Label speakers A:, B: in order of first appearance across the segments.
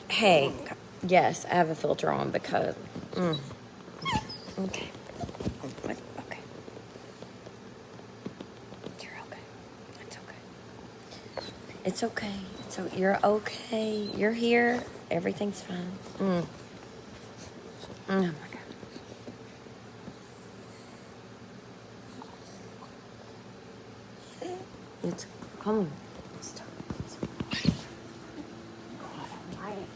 A: Hey, yes, I have a filter on because. Okay. Okay. You're okay. It's okay. It's okay. So you're okay. You're here. Everything's fine. Oh my God. It's come on. Stop. God almighty.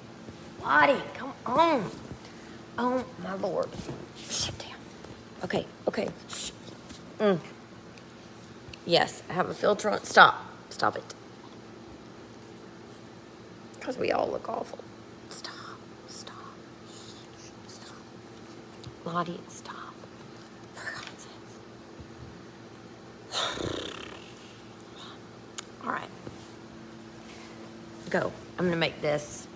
A: Lottie, come on. Oh my Lord. Sit down. Okay. Shh. Yes, I have a filter on. Stop it. Because we all look awful. Stop. Lottie, stop. For God's sakes. All right. Go. I'm going to make this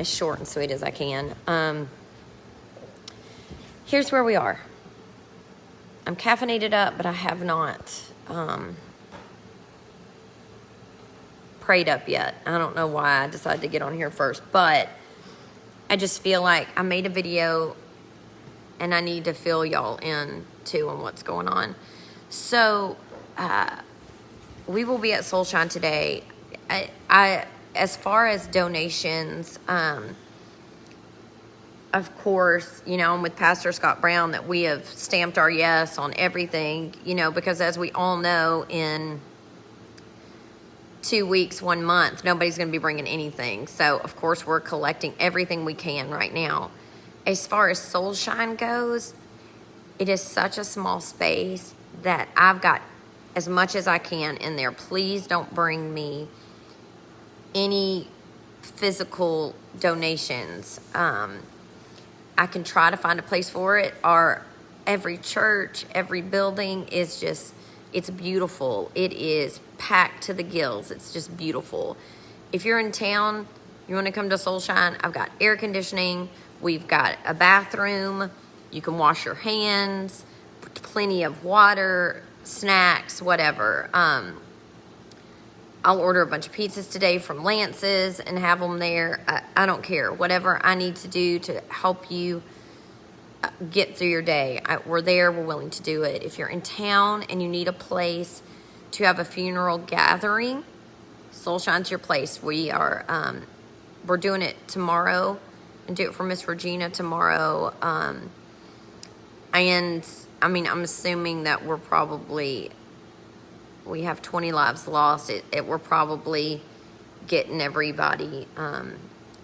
A: as short and sweet as I can. Here's where we are. I'm caffeinated up, but I have not prayed up yet. I don't know why I decided to get on here first, but I just feel like I made a video and I need to fill y'all in too on what's going on. So we will be at Soulshine today. I as far as donations, of course, I'm with Pastor Scott Brown that we have stamped our yes on everything, because as we all know, in 2 weeks, 1 month, nobody's going to be bringing anything. So, of course, we're collecting everything we can right now. As far as Soulshine goes, it is such a small space that I've got as much as I can in there. Please don't bring me any physical donations. I can try to find a place for it. Every church, every building is just, it's beautiful. It is packed to the gills. It's just beautiful. If you're in town, you want to come to Soulshine, I've got air conditioning. We've got a bathroom. You can wash your hands, plenty of water, snacks, whatever. I'll order a bunch of pizzas today from Lance's and have them there. I don't care. Whatever I need to do to help you get through your day. We're there. We're willing to do it. If you're in town and you need a place to have a funeral gathering, Soulshine's your place. We're doing it tomorrow and do it for Miss Regina tomorrow. And I'm assuming that we have 20 lives lost. We're probably getting everybody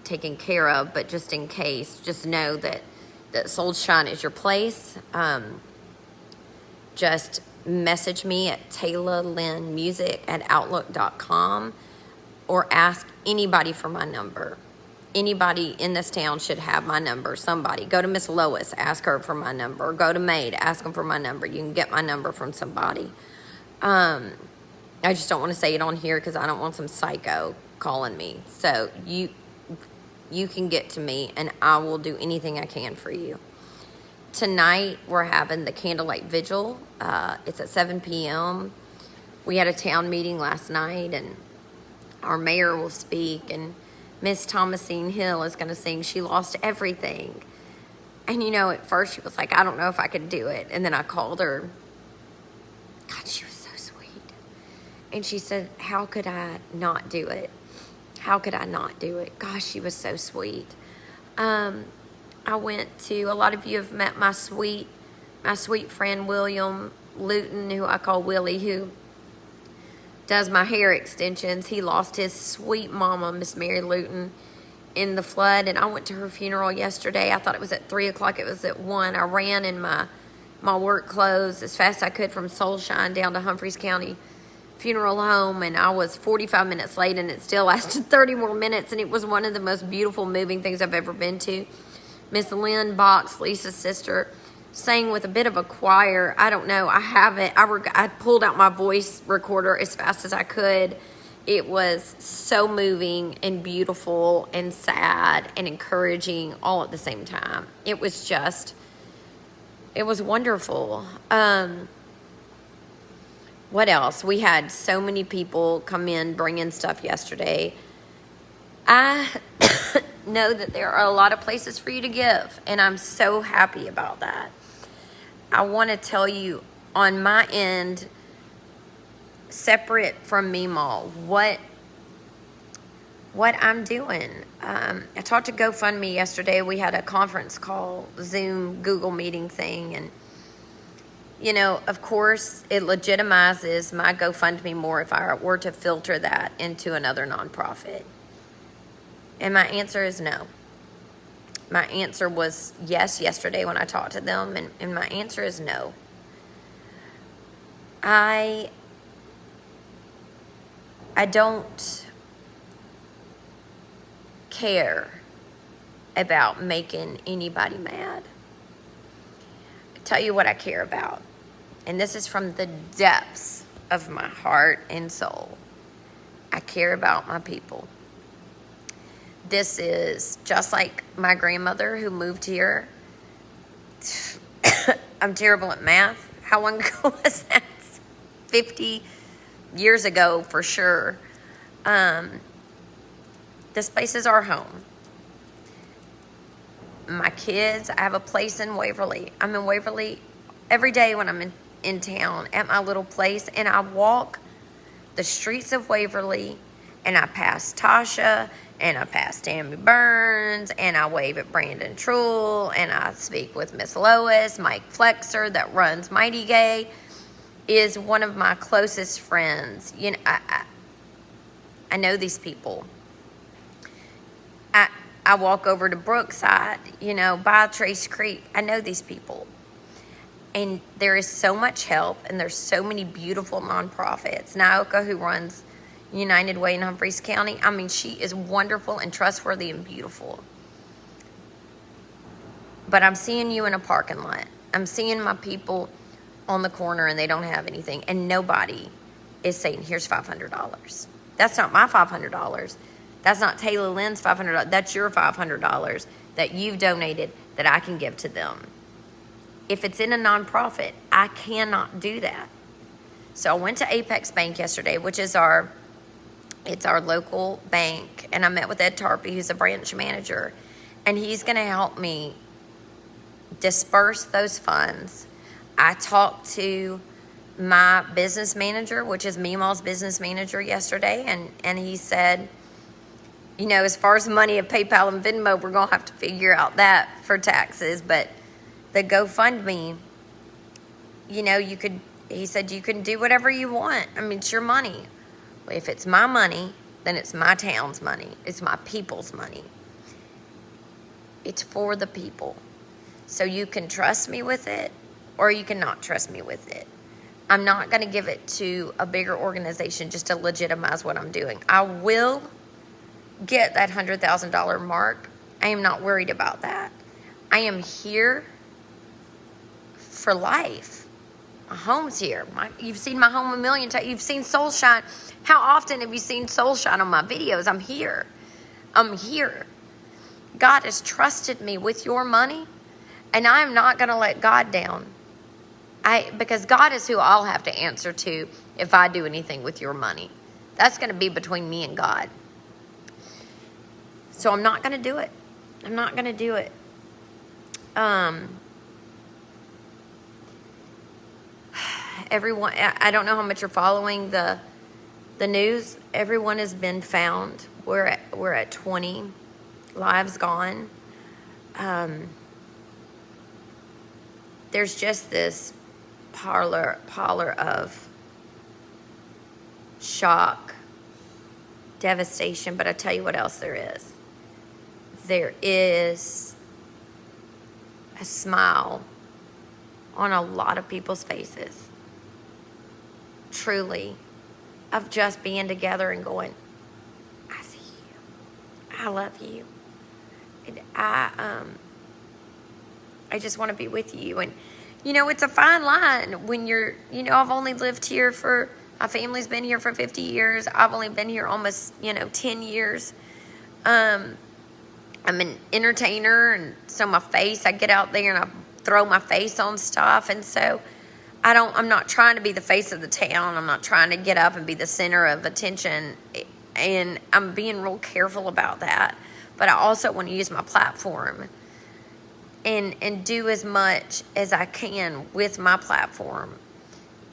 A: taken care of, but just in case, just know that Soulshine is your place. Just message me at Tayla Lynn Music at outlook.com or ask anybody for my number. Anybody in this town should have my number. Somebody. Go to Miss Lois, ask her for my number. Go to Maid, ask them for my number. You can get my number from somebody. I just don't want to say it on here because I don't want some psycho calling me. So you can get to me and I will do anything I can for you. Tonight we're having the candlelight vigil. It's at 7 p.m. We had a town meeting last night and our mayor will speak and Miss Thomasine Hill is going to sing She Lost Everything. And at first she was like, I don't know if I could do it. And then I called her. God, she was so sweet. And she said, how could I not do it? How could I not do it? Gosh, she was so sweet. I went to, a lot of you have met my sweet friend William Luton, who I call Willie, who does my hair extensions. He lost his sweet mama, Miss Mary Luton, in the flood. And I went to her funeral yesterday. I thought it was at 3 o'clock. It was at 1. I ran in my work clothes as fast as I could from Soulshine down to Humphreys County funeral home, and I was 45 minutes late, and it still lasted 30 more minutes, and it was one of the most beautiful, moving things I've ever been to. Miss Lynn Box, Lisa's sister, sang with a bit of a choir. I don't know. I have it. I pulled out my voice recorder as fast as I could. It was so moving and beautiful and sad and encouraging all at the same time. It was wonderful. What else? We had so many people come in, bring in stuff yesterday. I know that there are a lot of places for you to give, and I'm so happy about that. I want to tell you on my end, separate from Meemaw, what I'm doing. I talked to GoFundMe yesterday. We had a conference call, Zoom, Google meeting thing, and of course, it legitimizes my GoFundMe more if I were to filter that into another nonprofit. And my answer is no. My answer was yes yesterday when I talked to them, and my answer is no. I don't care about making anybody mad. I tell you what I care about. And this is from the depths of my heart and soul. I care about my people. This is just like my grandmother who moved here. I'm terrible at math. How long ago was that? 50 years ago for sure. This place is our home. My kids, I have a place in Waverly. I'm in Waverly every day when I'm in town at my little place, and I walk the streets of Waverly, and I pass Tasha, and I pass Tammy Burns, and I wave at Brandon Trull, and I speak with Miss Lois. Mike Flexer that runs Mighty Gay is one of my closest friends. I know these people. I walk over to Brookside, by Trace Creek. I know these people. And there is so much help, and there's so many beautiful nonprofits. Naoka, who runs United Way in Humphreys County, I mean, she is wonderful and trustworthy and beautiful. But I'm seeing you in a parking lot. I'm seeing my people on the corner, and they don't have anything. And nobody is saying, here's $500. That's not my $500. That's not Tayla Lynn's $500. That's your $500 that you've donated that I can give to them. If it's in a nonprofit, I cannot do that. So I went to Apex Bank yesterday, which is our local bank, and I met with Ed Tarpey, who's a branch manager, and he's going to help me disperse those funds. I talked to my business manager, which is Meemaw's business manager, yesterday, and he said, as far as money at PayPal and Venmo, we're going to have to figure out that for taxes, but the GoFundMe, he said you can do whatever you want. I mean, it's your money. If it's my money, then it's my town's money. It's my people's money. It's for the people. So you can trust me with it, or you cannot trust me with it. I'm not going to give it to a bigger organization just to legitimize what I'm doing. I will get that $100,000 mark. I am not worried about that. I am here for life. My home's here. You've seen my home a million times. You've seen Soul Shine. How often have you seen Soul Shine on my videos? I'm here. I'm here. God has trusted me with your money, and I'm not going to let God down. Because God is who I'll have to answer to if I do anything with your money. That's going to be between me and God. So I'm not going to do it. I'm not going to do it. Everyone, I don't know how much you're following the news. Everyone has been found. We're at 20 lives gone. There's just this parlor of shock, devastation, but I tell you what else there is. There is a smile on a lot of people's faces, truly, of just being together and going, I see you, I love you, and I just want to be with you. And it's a fine line when you're, I've only lived here my family's been here for 50 years. I've only been here almost, 10 years. I'm an entertainer, and so I get out there and I throw my face on stuff, and so I'm not trying to be the face of the town. I'm not trying to get up and be the center of attention. And I'm being real careful about that. But I also want to use my platform and do as much as I can with my platform.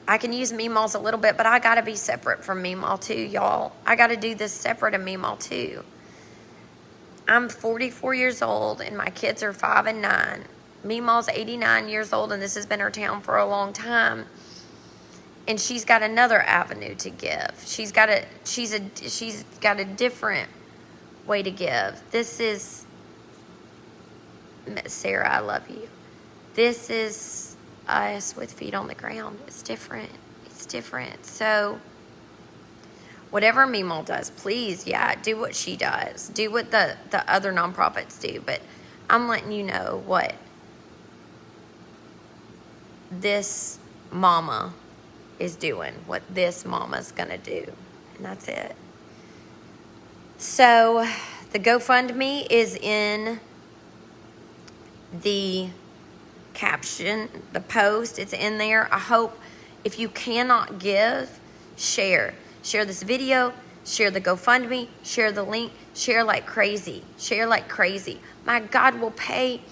A: I can use Meemaws a little bit, but I got to be separate from Meemaw too, y'all. I got to do this separate of Meemaw too. I'm 44 years old, and my kids are 5 and 9. Meemaw's 89 years old, and this has been her town for a long time. And she's got another avenue to give. She's got a different way to give. This is, Sarah, I love you. This is us with feet on the ground. It's different. It's different. So whatever Meemaw does, please, do what she does. Do what the other nonprofits do. But I'm letting you know what this mama is doing, what this mama's gonna do. And that's it. So the GoFundMe is in the caption, the post. It's in there. I hope, if you cannot give, share this video, share the GoFundMe, share the link, share like crazy. My God will pay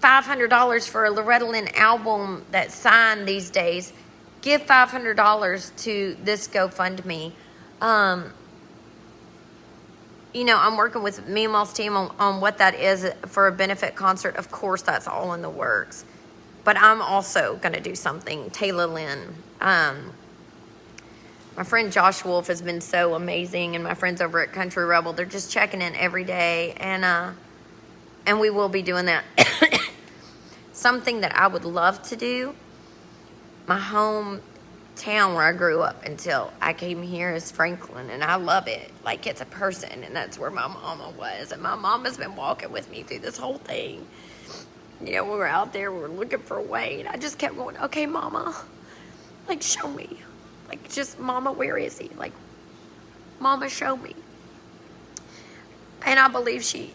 A: $500 for a Loretta Lynn album that's signed these days. Give $500 to this GoFundMe. I'm working with Meemaw's team on what that is for a benefit concert. Of course, that's all in the works. But I'm also going to do something. Tayla Lynn. My friend Josh Wolf has been so amazing, and my friends over at Country Rebel, they're just checking in every day. And we will be doing that. Something that I would love to do, my hometown where I grew up until I came here is Franklin, and I love it. Like, it's a person, and that's where my mama was. And my mama's been walking with me through this whole thing. We were out there, we were looking for Wade. I just kept going, okay, mama, like, show me. Like, just, mama, where is he? Like, mama, show me. And I believe she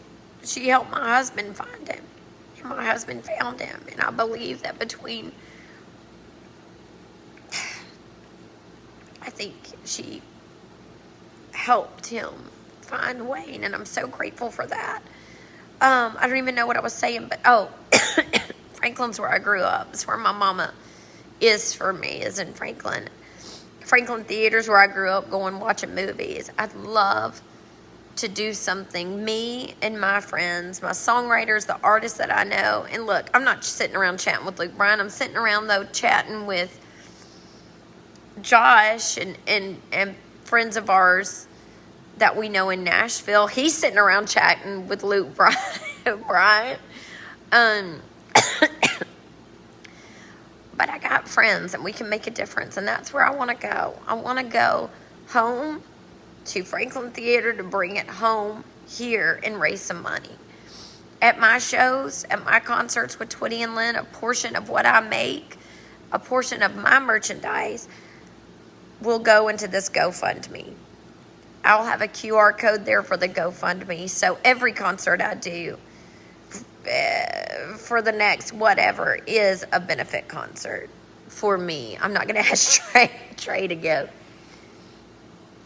A: helped my husband find him. And my husband found him. And I believe that I think she helped him find Wayne, and I'm so grateful for that. I don't even know what I was saying, but Franklin's where I grew up. It's where my mama is for me, is in Franklin. Franklin Theater's where I grew up going watching movies. I'd love to do something, me and my friends, my songwriters, the artists that I know. And look, I'm not just sitting around chatting with Luke Bryan. I'm sitting around, though, chatting with Josh and friends of ours that we know in Nashville. He's sitting around chatting with Luke Bryan. But I got friends, and we can make a difference, and that's where I want to go. I want to go home to Franklin Theater to bring it home here and raise some money. At my shows, at my concerts with Twitty and Lynn, a portion of what I make, a portion of my merchandise will go into this GoFundMe. I'll have a QR code there for the GoFundMe. So every concert I do for the next whatever is a benefit concert for me. I'm not going to ask Trey to give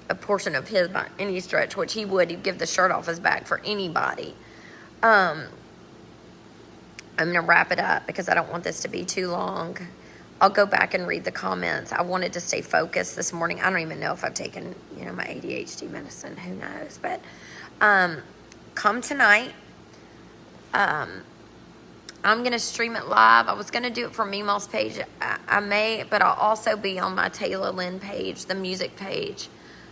A: a portion of his by any stretch, which he would. He'd give the shirt off his back for anybody. I'm going to wrap it up because I don't want this to be too long. I'll go back and read the comments. I wanted to stay focused this morning. I don't even know if I've taken, my ADHD medicine. Who knows? But come tonight. I'm going to stream it live. I was going to do it from Meemaw's page. I may, but I'll also be on my Tayla Lynn page, the music page.